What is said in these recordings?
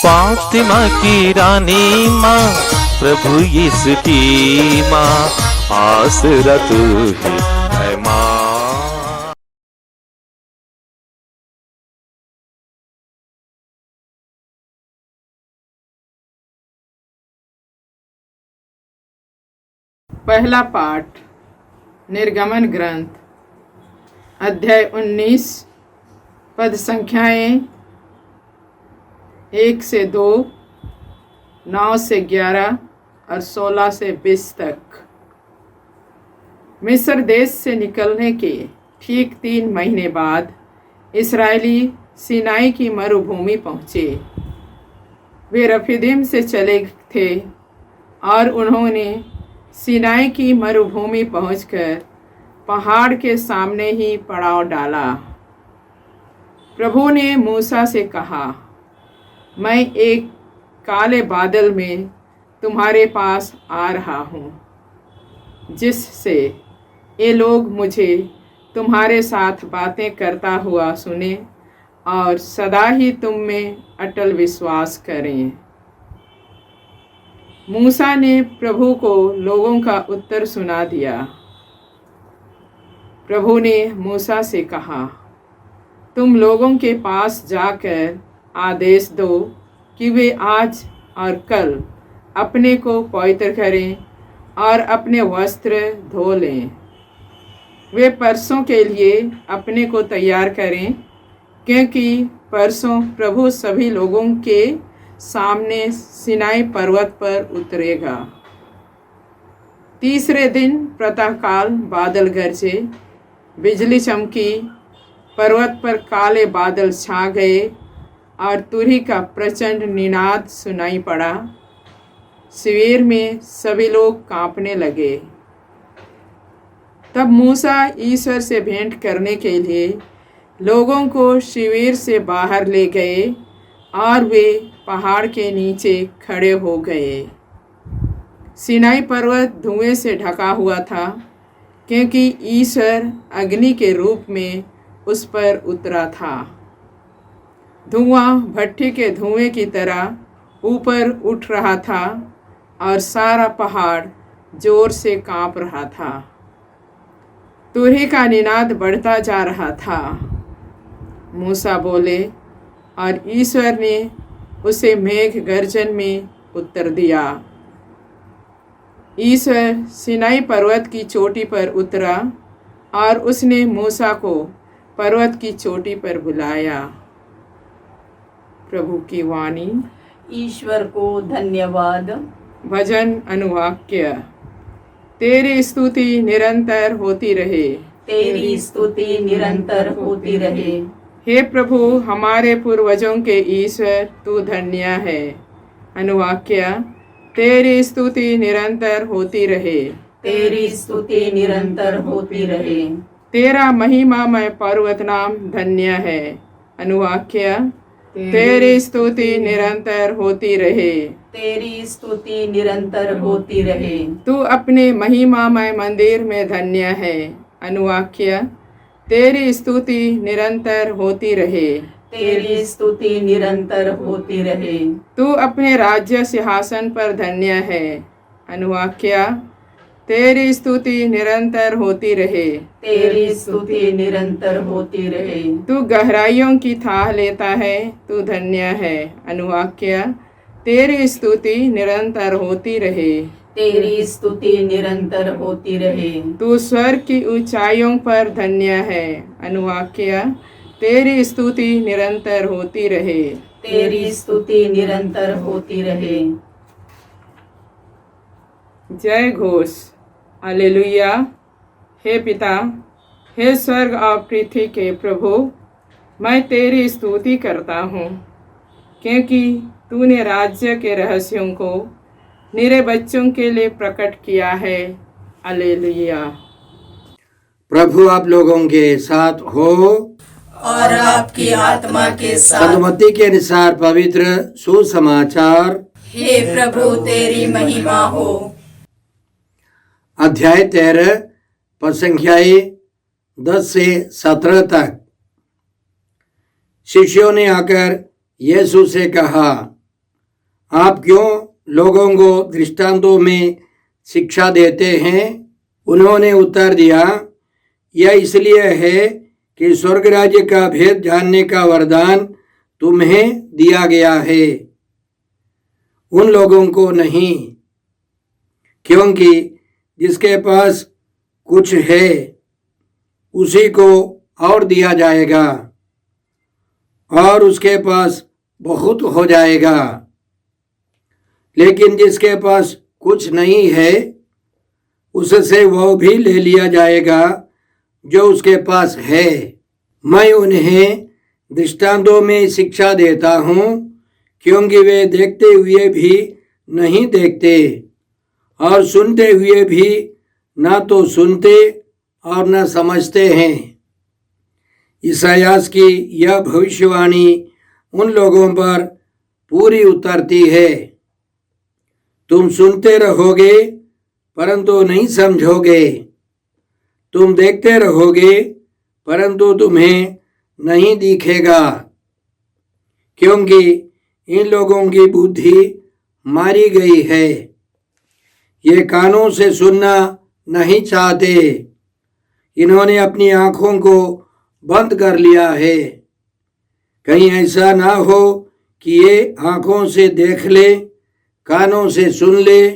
फातिमा की रानी माँ, प्रभु यीशु की माँ, आसरा तू ही है माँ। पहला पाठ निर्गमन ग्रंथ अध्याय 19 पद संख्याएं 1 से 2, 9 से 11 और 16 से 20 तक। मिस्र देश से निकलने के ठीक 3 महीने बाद इस्राएली सीनाई की मरुभूमि पहुँचे। वे रफीदीम से चले थे और उन्होंने सीनाई की मरुभूमि पहुंचकर पहाड़ के सामने ही पड़ाव डाला। प्रभु ने मूसा से कहा, मैं एक काले बादल में तुम्हारे पास आ रहा हूँ, जिससे ये लोग मुझे तुम्हारे साथ बातें करता हुआ सुने और सदा ही तुम में अटल विश्वास करें। मूसा ने प्रभु को लोगों का उत्तर सुना दिया। प्रभु ने मूसा से कहा, तुम लोगों के पास जाकर आदेश दो कि वे आज और कल अपने को पवित्र करें और अपने वस्त्र धो लें। वे परसों के लिए अपने को तैयार करें, क्योंकि परसों प्रभु सभी लोगों के सामने सिनाई पर्वत पर उतरेगा। तीसरे दिन प्रातःकाल बादल गरजे, बिजली चमकी, पर्वत पर काले बादल छा गए और तुरही का प्रचंड निनाद सुनाई पड़ा। शिविर में सभी लोग कांपने लगे। तब मूसा ईश्वर से भेंट करने के लिए लोगों को शिविर से बाहर ले गए और वे पहाड़ के नीचे खड़े हो गए। सिनाई पर्वत धुएं से ढका हुआ था, क्योंकि ईश्वर अग्नि के रूप में उस पर उतरा था। धुआं भट्ठी के धुएं की तरह ऊपर उठ रहा था और सारा पहाड़ जोर से कांप रहा था। तुरही का निनाद बढ़ता जा रहा था। मूसा बोले और ईश्वर ने उसे मेघ गर्जन में उत्तर दिया। ईश्वर सिनाई पर्वत की चोटी पर उतरा और उसने मूसा को पर्वत की चोटी पर बुलाया। प्रभु की वाणी। ईश्वर को धन्यवाद। भजन अनुवाक्य। तेरी स्तुति निरंतर होती रहे। तेरी स्तुति निरंतर होती रहे। हे प्रभु, हमारे पूर्वजों के ईश्वर, तू धन्य है। अनुवाक्य। तेरी स्तुति निरंतर होती रहे। तेरी स्तुति निरंतर होती रहे। तेरा महिमामय पर्वत नाम धन्य है। अनुवाक्य। तेरी स्तुति निरंतर होती रहे। तेरी स्तुति निरंतर होती रहे। तू अपने महिमामय मंदिर में धन्य है। अनुवाक्य। तेरी स्तुति निरंतर होती रहे। तेरी स्तुति निरंतर होती रहे। तू अपने राज्य सिंहासन पर धन्य है। अनुवाक्य। तेरी स्तुति निरंतर होती रहे। तेरी स्तुति निरंतर होती रहे। तू गहराइयों की थाह लेता है, तू धन्य है। अनुवाक्य। तेरी स्तुति निरंतर होती रहे। तेरी स्तुति निरंतर होती रहे। तू स्वर्ग की ऊंचाइयों पर धन्य है। अनुवाक्य। तेरी स्तुति निरंतर होती रहे। तेरी स्तुति निरंतर होती रहे। जय घोष। हालेलुया। हे पिता, हे स्वर्ग और पृथ्वी के प्रभु, मैं तेरी स्तुति करता हूँ, क्योंकि तूने राज्य के रहस्यों को निरे बच्चों के लिए प्रकट किया है। हालेलुया। प्रभु आप लोगों के साथ हो और आपकी आत्मा के साथ। सदमती के अनुसार पवित्र सुसमाचार। हे प्रभु, तेरी महिमा हो। अध्याय 13 पद संख्याएं 10 से 17 तक। शिष्यों ने आकर यीशु से कहा, आप क्यों लोगों को दृष्टांतों में शिक्षा देते हैं? उन्होंने उत्तर दिया, यह इसलिए है कि स्वर्ग राज्य का भेद जानने का वरदान तुम्हें दिया गया है, उन लोगों को नहीं। क्योंकि जिसके पास कुछ है उसी को और दिया जाएगा और उसके पास बहुत हो जाएगा, लेकिन जिसके पास कुछ नहीं है उससे वह भी ले लिया जाएगा जो उसके पास है। मैं उन्हें दृष्टांतों में शिक्षा देता हूँ क्योंकि वे देखते हुए भी नहीं देखते और सुनते हुए भी ना तो सुनते और न समझते हैं। इसायास की यह भविष्यवाणी उन लोगों पर पूरी उतरती है। तुम सुनते रहोगे परंतु नहीं समझोगे, तुम देखते रहोगे परंतु तुम्हें नहीं दिखेगा, क्योंकि इन लोगों की बुद्धि मारी गई है। ये कानों से सुनना नहीं चाहते, इन्होंने अपनी आंखों को बंद कर लिया है। कहीं ऐसा ना हो कि ये आंखों से देख ले, कानों से सुन ले,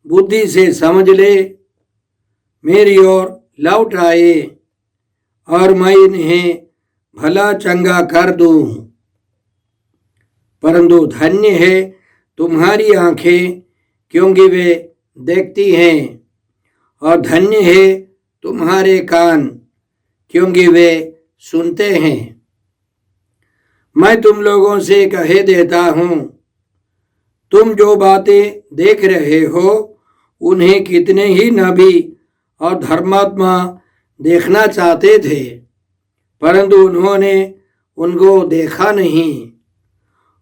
बुद्धि से समझ ले, मेरी ओर लौट आए और मैं इन्हें भला चंगा कर दूं। परंतु धन्य है तुम्हारी आंखें क्योंकि वे देखती हैं, और धन्य है तुम्हारे कान क्योंकि वे सुनते हैं। मैं तुम लोगों से कह देता हूँ, तुम जो बातें देख रहे हो उन्हें कितने ही नबी और धर्मात्मा देखना चाहते थे, परंतु उन्होंने उनको देखा नहीं।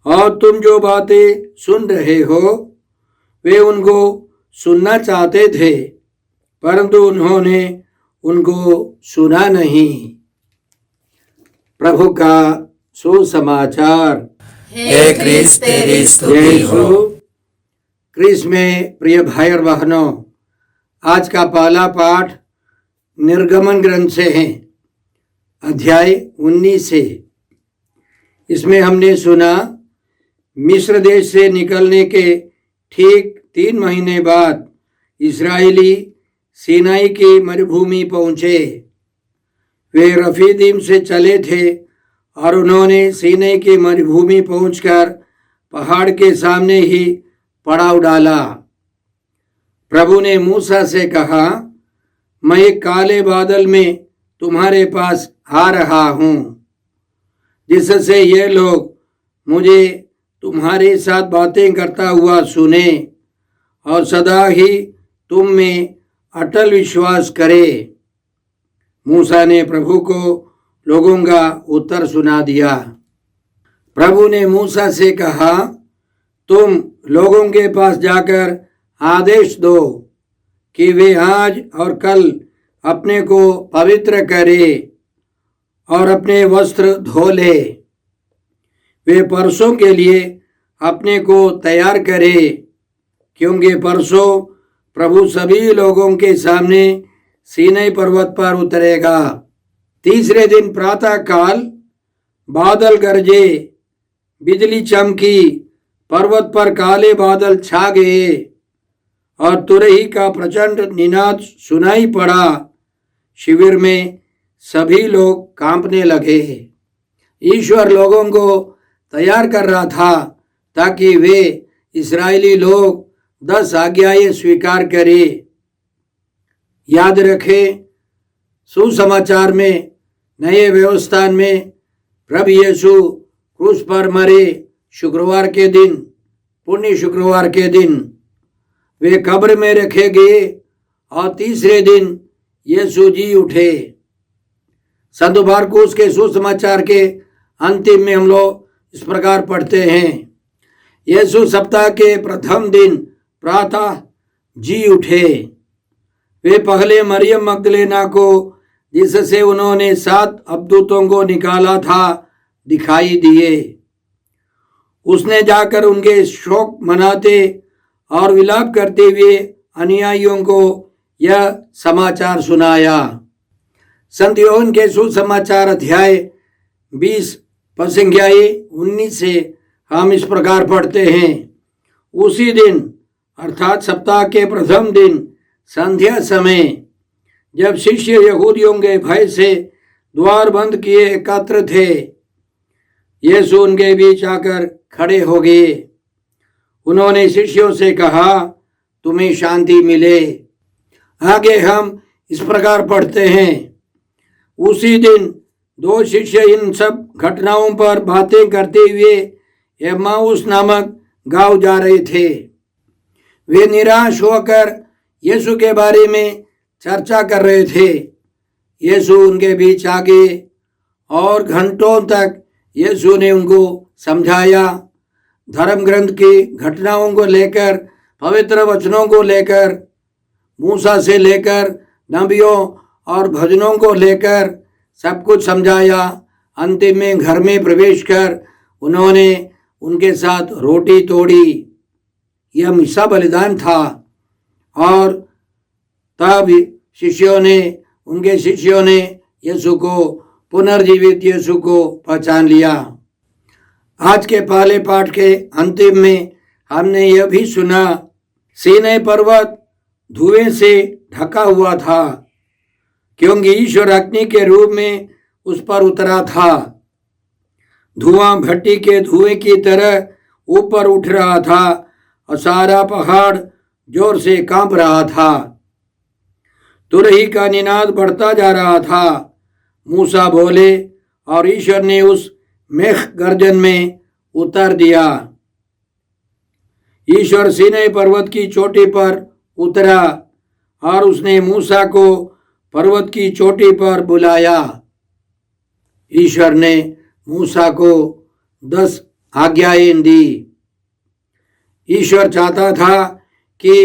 और तुम जो बातें सुन रहे हो वे उनको सुनना चाहते थे, परंतु उन्होंने उनको सुना नहीं। प्रभु का सुसमाचार। हे क्रिस्त तेरी स्तुति हो। क्रिस्त में प्रिय भाई और बहनों, आज का पहला पाठ निर्गमन ग्रंथ से है, अध्याय 19 से। इसमें हमने सुना मिस्र देश से निकलने के ठीक 3 महीने बाद इस्राएली सीनाई की मरुभूमि पहुँचे। वे रफीदीम से चले थे और उन्होंने सीनाई की मरुभूमि पहुंचकर पहाड़ के सामने ही पड़ाव डाला। प्रभु ने मूसा से कहा, मैं एक काले बादल में तुम्हारे पास आ रहा हूँ, जिससे ये लोग मुझे तुम्हारे साथ बातें करता हुआ सुने और सदा ही तुम में अटल विश्वास करे। मूसा ने प्रभु को लोगों का उत्तर सुना दिया। प्रभु ने मूसा से कहा, तुम लोगों के पास जाकर आदेश दो कि वे आज और कल अपने को पवित्र करें और अपने वस्त्र धो ले। वे परसों के लिए अपने को तैयार करें, क्योंकि परसों प्रभु सभी लोगों के सामने सीनै पर्वत पर उतरेगा। तीसरे दिन प्रातः काल बादल गरजे, बिजली चमकी, पर्वत पर काले बादल छा गए और तुरही का प्रचंड निनाद सुनाई पड़ा। शिविर में सभी लोग कांपने लगे। ईश्वर लोगों को तैयार कर रहा था ताकि वे इस्राएली लोग 10 आज्ञाएं स्वीकार करें। याद रखें, सुसमाचार में, नए व्यवस्थान में प्रभु यीशु क्रूस पर मरे शुक्रवार के दिन, पुण्य शुक्रवार के दिन वे कब्र में रखे गए और तीसरे दिन यीशु जी उठे। संत मार्कुस के सुसमाचार के अंतिम में हम लोग इस प्रकार पढ़ते हैं, यीशु सप्ताह के प्रथम दिन प्रातः जी उठे। वे पहले मरियम मगदलेना को, जिससे उन्होंने 7 अबदूतों को निकाला था, दिखाई दिए। उसने जाकर उनके शोक मनाते और विलाप करते हुए अनुयायियों को यह समाचार सुनाया। संत यूहन्ना के सुसमाचार अध्याय 20 संख्या 19 से हम इस प्रकार पढ़ते हैं। उसी दिन अर्थात सप्ताह के प्रथम दिन संध्या समय जब शिष्य यहूदियों के भय से द्वार बंद किए एकत्र थे, यीशु उनके बीच आकर खड़े हो गए। उन्होंने शिष्यों से कहा, तुम्हें शांति मिले। आगे हम इस प्रकार पढ़ते हैं। उसी दिन दो शिष्य इन सब घटनाओं पर बातें करते हुए एम्माउस नामक गांव जा रहे थे। वे निराश होकर यीशु के बारे में चर्चा कर रहे थे। यीशु उनके बीच आ गए और घंटों तक यीशु ने उनको समझाया। धर्म ग्रंथ की घटनाओं को लेकर, पवित्र वचनों को लेकर, मूसा से लेकर नबियों और भजनों को लेकर सब कुछ समझाया। अंतिम में घर में प्रवेश कर उन्होंने उनके साथ रोटी तोड़ी। यह मिसा बलिदान था। और तब उनके शिष्यों ने यीशु को, पुनर्जीवित यीशु को पहचान लिया। आज के पहले पाठ के अंतिम में हमने यह भी सुना, सीनै पर्वत धुएं से ढका हुआ था क्योंकि ईश्वर अग्नि के रूप में उस पर उतरा था। धुआं भट्टी के धुएं की तरह ऊपर उठ रहा था और सारा पहाड़ जोर से कांप रहा था। तुरही का निनाद बढ़ता जा रहा था। मूसा बोले और ईश्वर ने उस मेघ गर्जन में उतर दिया। ईश्वर सीनै पर्वत की चोटी पर उतरा और उसने मूसा को पर्वत की चोटी पर बुलाया। ईश्वर ने मूसा को 10 आज्ञाएं दी। ईश्वर चाहता था कि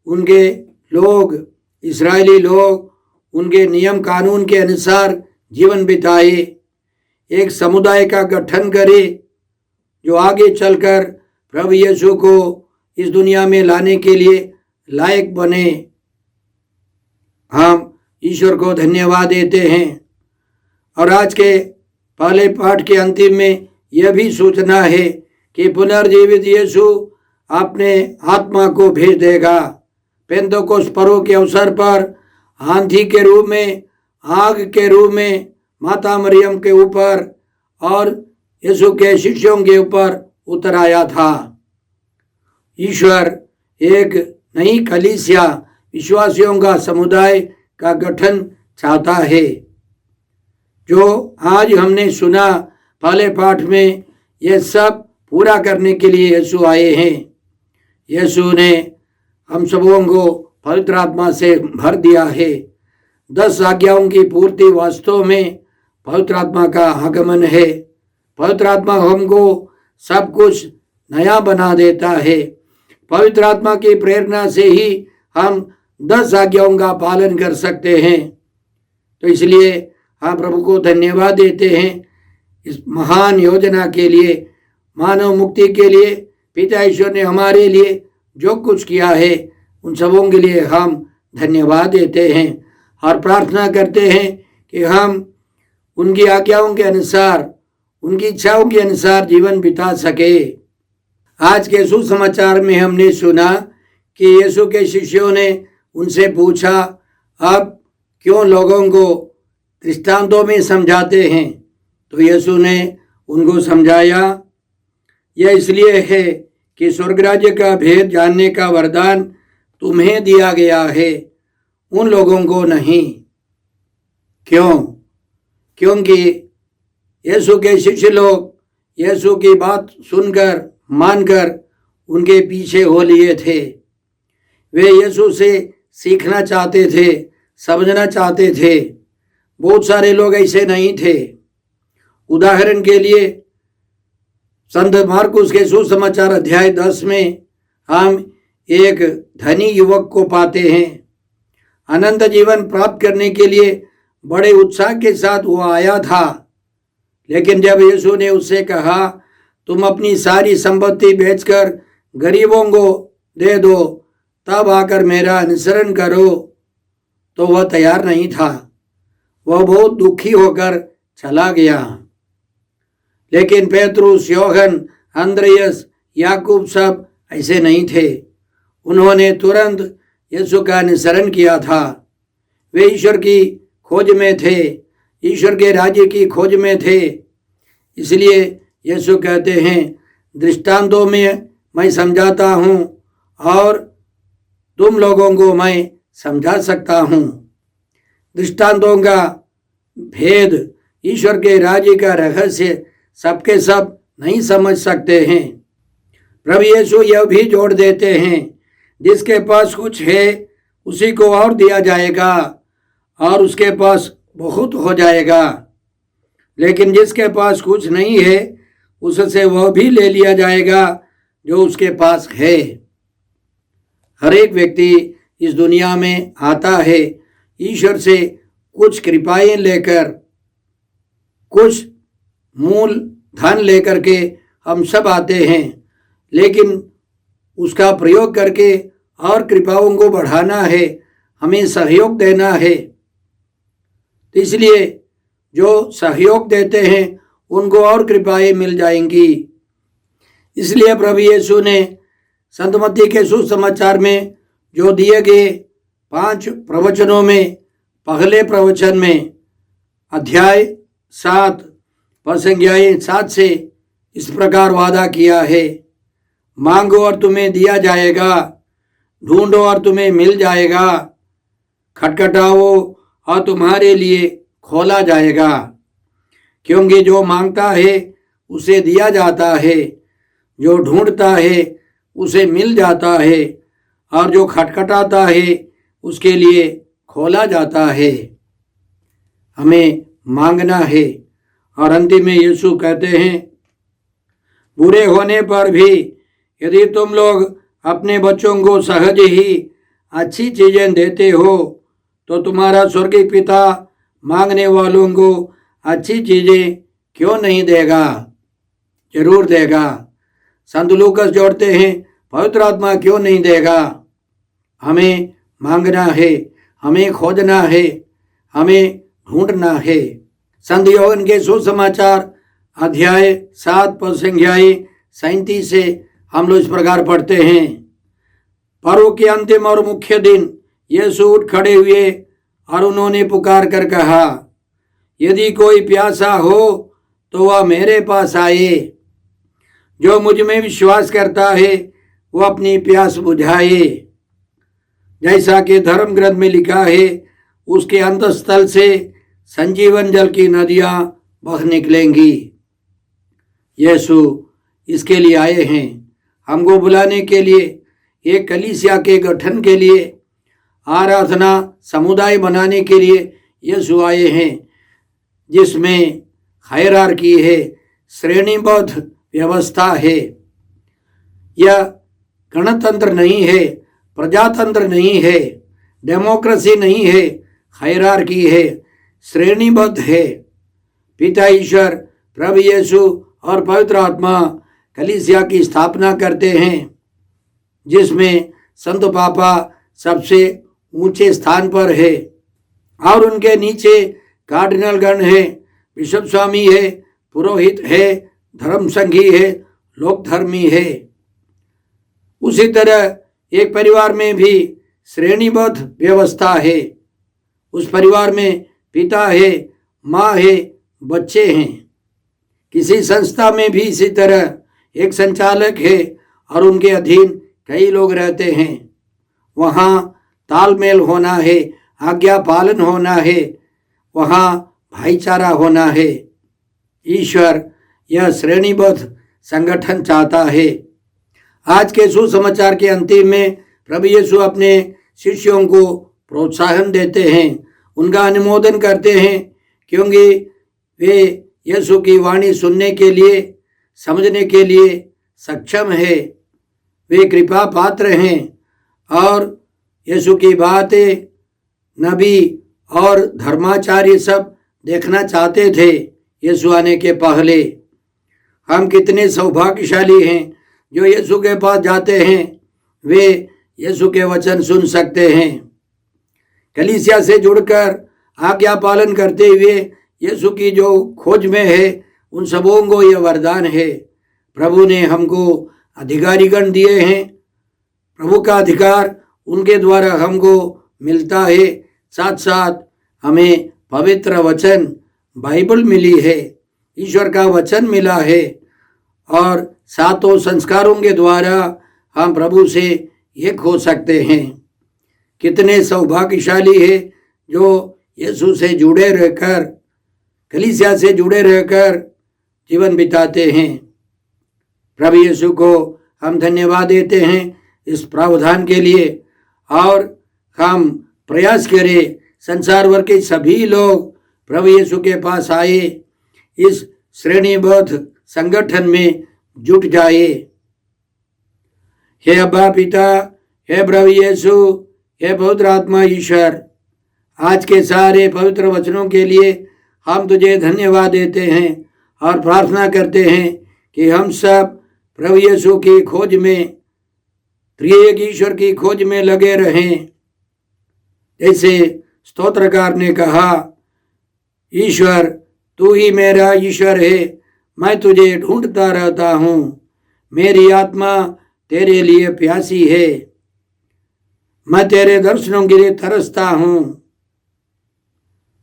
उनके लोग, इस्राएली लोग उनके नियम कानून के अनुसार जीवन बिताए, एक समुदाय का गठन करे जो आगे चलकर प्रभु यीशु को इस दुनिया में लाने के लिए लायक बने। हम ईश्वर को धन्यवाद देते हैं। और आज के पहले पाठ के अंतिम में यह भी सूचना है कि पुनर्जीवित यीशु अपने आत्मा को भेज देगा। पेंतोकोस्त पर्व के अवसर पर आंधी के रूप में, आग के रूप में माता मरियम के ऊपर और यीशु के शिष्यों के ऊपर उतर आया था। ईश्वर एक नई कलीसिया, विश्वासियों का समुदाय का गठन चाहता है। जो आज हमने सुना पहले पाठ में, यह सब पूरा करने के लिए यीशु आए हैं। यीशु ने हम सबों को पवित्र आत्मा से भर दिया है। 10 आज्ञाओं की पूर्ति वास्तव में पवित्र आत्मा का आगमन है। पवित्र आत्मा हमको सब कुछ नया बना देता है। पवित्र आत्मा की प्रेरणा से ही हम 10 आज्ञाओं का पालन कर सकते हैं। तो इसलिए हम प्रभु को धन्यवाद देते हैं इस महान योजना के लिए, मानव मुक्ति के लिए। पिता ईश्वर ने हमारे लिए जो कुछ किया है, उन सबों के लिए हम धन्यवाद देते हैं और प्रार्थना करते हैं कि हम उनकी आज्ञाओं के अनुसार, उनकी इच्छाओं के अनुसार जीवन बिता सके। आज के सुसमाचार में हमने सुना कि यीशु के शिष्यों ने उनसे पूछा, अब क्यों लोगों को दृष्टांतों में समझाते हैं? तो यीशु ने उनको समझाया, यह इसलिए है कि स्वर्ग राज्य का भेद जानने का वरदान तुम्हें दिया गया है, उन लोगों को नहीं। क्यों? क्योंकि यीशु के शिष्य लोग यीशु की बात सुनकर, मानकर उनके पीछे हो लिए थे। वे यीशु से सीखना चाहते थे, समझना चाहते थे। बहुत सारे लोग ऐसे नहीं थे। उदाहरण के लिए संत मार्कुस के सुसमाचार अध्याय 10 में हम एक धनी युवक को पाते हैं। अनंत जीवन प्राप्त करने के लिए बड़े उत्साह के साथ वो आया था, लेकिन जब यीशु ने उससे कहा तुम अपनी सारी संपत्ति बेचकर गरीबों को दे दो, तब आकर मेरा अनुसरण करो। तो वह तैयार नहीं था, वह बहुत दुखी होकर चला गया। लेकिन पेतरुस, योहन, अंद्रयस, याकूब सब ऐसे नहीं थे। उन्होंने तुरंत यीशु का अनुसरण किया था। वे ईश्वर की खोज में थे, ईश्वर के राज्य की खोज में थे। इसलिए यीशु कहते हैं, दृष्टांतों में मैं समझाता हूँ और तुम लोगों को मैं समझा सकता हूँ। दृष्टांतों का भेद, ईश्वर के राज्य का रहस्य सबके सब नहीं समझ सकते हैं। प्रभु यीशु यह भी जोड़ देते हैं, जिसके पास कुछ है उसी को और दिया जाएगा और उसके पास बहुत हो जाएगा। लेकिन जिसके पास कुछ नहीं है उससे वह भी ले लिया जाएगा जो उसके पास है। हर एक व्यक्ति इस दुनिया में आता है ईश्वर से कुछ कृपाएं लेकर, कुछ मूल धन लेकर के हम सब आते हैं, लेकिन उसका प्रयोग करके और कृपाओं को बढ़ाना है, हमें सहयोग देना है। तो इसलिए जो सहयोग देते हैं उनको और कृपाएं मिल जाएंगी। इसलिए प्रभु यीशु ने संत मत्ती के सुसमाचार में जो दिए गए 5 प्रवचनों में पहले प्रवचन में अध्याय 7 पद संख्या 7 से इस प्रकार वादा किया है, मांगो और तुम्हें दिया जाएगा, ढूंढो और तुम्हें मिल जाएगा, खटखटाओ और तुम्हारे लिए खोला जाएगा। क्योंकि जो मांगता है उसे दिया जाता है, जो ढूंढता है उसे मिल जाता है और जो खटखटाता है उसके लिए खोला जाता है। हमें मांगना है। और अंतिम में यीशु कहते हैं, बुरे होने पर भी यदि तुम लोग अपने बच्चों को सहज ही अच्छी चीज़ें देते हो तो तुम्हारा स्वर्गीय पिता मांगने वालों को अच्छी चीज़ें क्यों नहीं देगा? जरूर देगा। संत लूकास जोड़ते हैं, पवित्र आत्मा क्यों नहीं देगा? हमें मांगना है, हमें खोजना है, हमें ढूंढना है। संत योहन के सुसमाचार अध्याय 7 पद संख्या 37 से हम लोग इस प्रकार पढ़ते हैं, पर्व के अंतिम और मुख्य दिन यीशु उठ खड़े हुए और उन्होंने पुकार कर कहा, यदि कोई प्यासा हो तो वह मेरे पास आए। जो मुझ में विश्वास करता है वो अपनी प्यास बुझाए। जैसा कि धर्म ग्रंथ में लिखा है, उसके अंतस्थल से संजीवन जल की नदियां बह निकलेंगी। यीशु इसके लिए आए हैं, हमको बुलाने के लिए, एक कलीसिया के गठन के लिए, आराधना समुदाय बनाने के लिए यीशु आए हैं, जिसमें हायरार्की है, श्रेणीबद्ध व्यवस्था है। यह गणतंत्र नहीं है, प्रजातंत्र नहीं है, डेमोक्रेसी नहीं है, हायरार्की है, श्रेणीबद्ध है। पिता ईश्वर, प्रभु यीशु और पवित्र आत्मा कलीसिया की स्थापना करते हैं, जिसमें संत पापा सबसे ऊंचे स्थान पर है और उनके नीचे कार्डिनल गण है, बिशप स्वामी है, पुरोहित है, धर्म संघी है, लोक धर्मी है। उसी तरह एक परिवार में भी श्रेणीबद्ध व्यवस्था है। उस परिवार में पिता है, माँ है, बच्चे हैं। किसी संस्था में भी इसी तरह एक संचालक है और उनके अधीन कई लोग रहते हैं। वहाँ तालमेल होना है, आज्ञा पालन होना है, वहाँ भाईचारा होना है। ईश्वर यह श्रेणीबद्ध संगठन चाहता है। आज के सुसमाचार के अंतिम में प्रभु यीशु अपने शिष्यों को प्रोत्साहन देते हैं, उनका अनुमोदन करते हैं, क्योंकि वे यीशु की वाणी सुनने के लिए, समझने के लिए सक्षम है। वे कृपा पात्र हैं और यीशु की बातें नबी और धर्माचार्य सब देखना चाहते थे यीशु आने के पहले। हम कितने सौभाग्यशाली हैं जो यीशु के पास जाते हैं, वे यीशु के वचन सुन सकते हैं। कलीसिया से जुड़कर आज्ञा पालन करते हुए यीशु की जो खोज में है, उन सबों को यह वरदान है। प्रभु ने हमको अधिकारीगण दिए हैं। प्रभु का अधिकार उनके द्वारा हमको मिलता है। साथ साथ हमें पवित्र वचन बाइबल मिली है, ईश्वर का वचन मिला है, और सातों संस्कारों के द्वारा हम प्रभु से एक हो सकते हैं। कितने सौभाग्यशाली है जो यीशु से जुड़े रहकर, कलीसिया से जुड़े रहकर जीवन बिताते हैं। प्रभु यीशु को हम धन्यवाद देते हैं इस प्रावधान के लिए, और हम प्रयास करें संसार भर के सभी लोग प्रभु यीशु के पास आए, इस श्रेणीबद्ध संगठन में जुट जाए। हे अब्बा पिता, हे प्रभु यीशु, हे पवित्र आत्मा ईश्वर, आज के सारे पवित्र वचनों के लिए हम तुझे धन्यवाद देते हैं और प्रार्थना करते हैं कि हम सब प्रभु यीशु की खोज में, त्रिएक ईश्वर की खोज में लगे रहें। जैसे स्तोत्रकार ने कहा, ईश्वर तू ही मेरा ईश्वर है, मैं तुझे ढूंढता रहता हूँ, मेरी आत्मा तेरे लिए प्यासी है, मैं तेरे दर्शनों के लिए तरसता हूँ।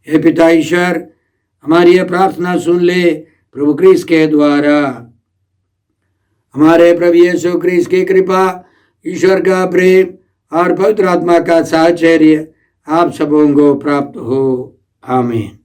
हे पिता ईश्वर, हमारी यह प्रार्थना सुन ले प्रभु क्रिस्त के द्वारा। हमारे प्रभु यीशु क्रिस्त की कृपा, ईश्वर का प्रेम और पवित्र आत्मा का साहचर्य आप सबों को प्राप्त हो। आमीन।